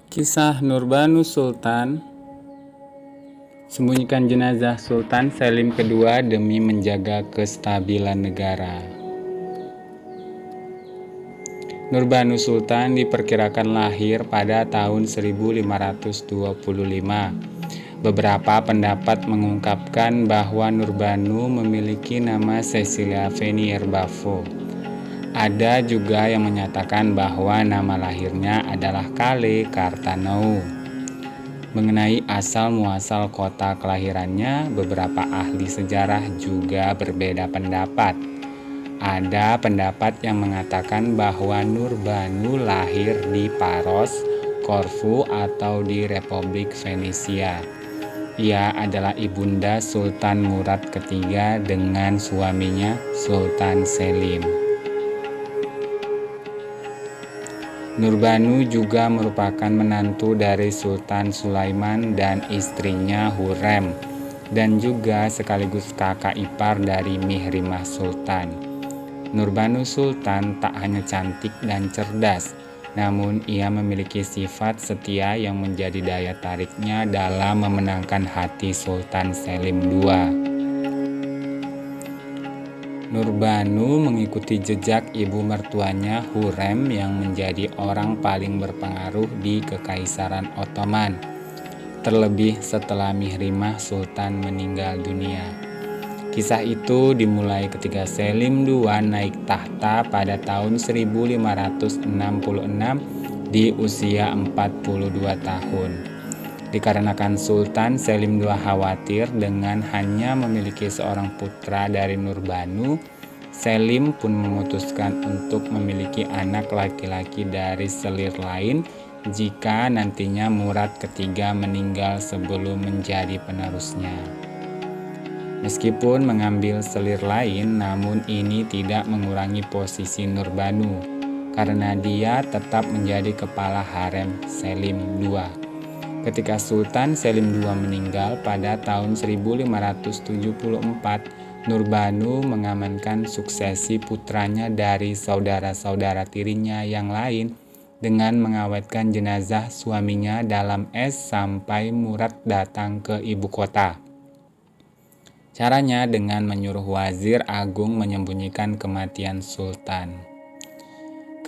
Kisah Nurbanu Sultan. Sembunyikan jenazah Sultan Selim II demi menjaga kestabilan negara. Nurbanu Sultan diperkirakan lahir pada tahun 1525. Beberapa pendapat mengungkapkan bahwa Nurbanu memiliki nama Cecilia Venier Bavo. Ada juga yang menyatakan bahwa nama lahirnya adalah Kale Kartanou. Mengenai asal-muasal kota kelahirannya, beberapa ahli sejarah juga berbeda pendapat. Ada pendapat yang mengatakan bahwa Nurbanu lahir di Paros, Korfu, atau di Republik Venesia. Ia adalah ibunda Sultan Murad III dengan suaminya Sultan Selim. Nurbanu juga merupakan menantu dari Sultan Sulaiman dan istrinya Hurrem, dan juga sekaligus kakak ipar dari Mihrimah Sultan. Nurbanu Sultan tak hanya cantik dan cerdas, namun ia memiliki sifat setia yang menjadi daya tariknya dalam memenangkan hati Sultan Selim II. Nurbanu mengikuti jejak ibu mertuanya Hurrem yang menjadi orang paling berpengaruh di Kekaisaran Ottoman, terlebih setelah Mihrimah Sultan meninggal dunia. Kisah itu dimulai ketika Selim II naik tahta pada tahun 1566 di usia 42 tahun. Dikarenakan Sultan Selim II khawatir dengan hanya memiliki seorang putra dari Nurbanu, Selim pun memutuskan untuk memiliki anak laki-laki dari selir lain jika nantinya Murad III meninggal sebelum menjadi penerusnya. Meskipun mengambil selir lain, namun ini tidak mengurangi posisi Nurbanu, karena dia tetap menjadi kepala harem Selim II. Ketika Sultan Selim II meninggal pada tahun 1574, Nurbanu mengamankan suksesi putranya dari saudara-saudara tirinya yang lain dengan mengawetkan jenazah suaminya dalam es sampai Murad datang ke ibu kota. Caranya dengan menyuruh wazir agung menyembunyikan kematian Sultan.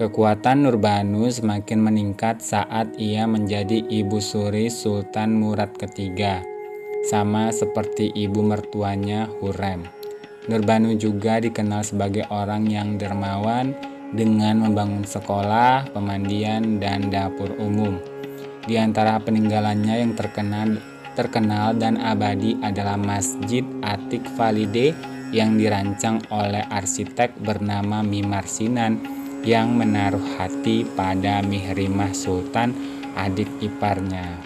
Kekuatan Nurbanu semakin meningkat saat ia menjadi ibu suri Sultan Murad III, sama seperti ibu mertuanya Hurrem. Nurbanu juga dikenal sebagai orang yang dermawan dengan membangun sekolah, pemandian, dan dapur umum. Di antara peninggalannya yang terkenal dan abadi adalah Masjid Atik Valide yang dirancang oleh arsitek bernama Mimar Sinan yang menaruh hati pada Mihrimah Sultan, adik iparnya.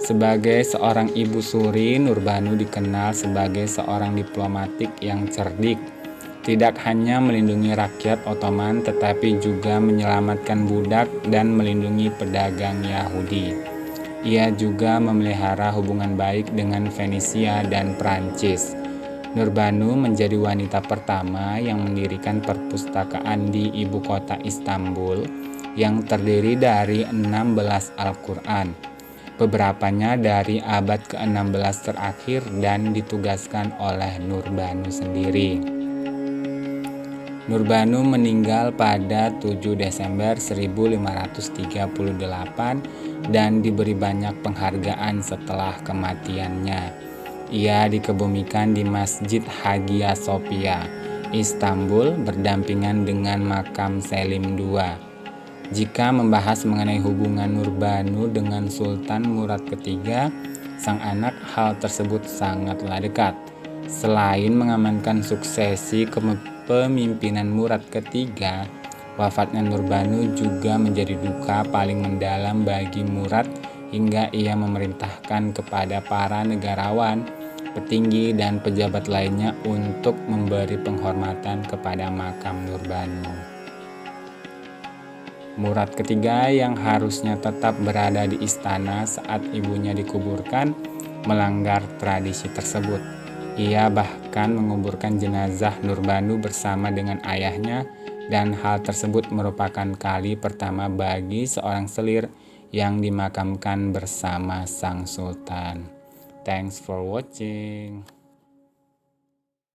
Sebagai seorang ibu suri, Nurbanu dikenal sebagai seorang diplomatik yang cerdik. Tidak hanya melindungi rakyat Ottoman, tetapi juga menyelamatkan budak dan melindungi pedagang Yahudi. Ia juga memelihara hubungan baik dengan Venesia dan Prancis. Nurbanu menjadi wanita pertama yang mendirikan perpustakaan di ibu kota Istanbul yang terdiri dari 16 Al-Quran, beberapanya dari abad ke-16 terakhir dan ditugaskan oleh Nurbanu sendiri. Nurbanu meninggal pada 7 Desember 1538 dan diberi banyak penghargaan setelah kematiannya. Ia dikebumikan di Masjid Hagia Sophia, Istanbul, berdampingan dengan makam Selim II. Jika membahas mengenai hubungan Nurbanu dengan Sultan Murad III, sang anak, hal tersebut sangatlah dekat. Selain mengamankan suksesi kepemimpinan Murad III, wafatnya Nurbanu juga menjadi duka paling mendalam bagi Murad hingga ia memerintahkan kepada para negarawan, petinggi, dan pejabat lainnya untuk memberi penghormatan kepada makam Nurbanu. Murad III yang harusnya tetap berada di istana saat ibunya dikuburkan melanggar tradisi tersebut. Ia bahkan menguburkan jenazah Nurbanu bersama dengan ayahnya dan hal tersebut merupakan kali pertama bagi seorang selir yang dimakamkan bersama sang sultan. Thanks for watching.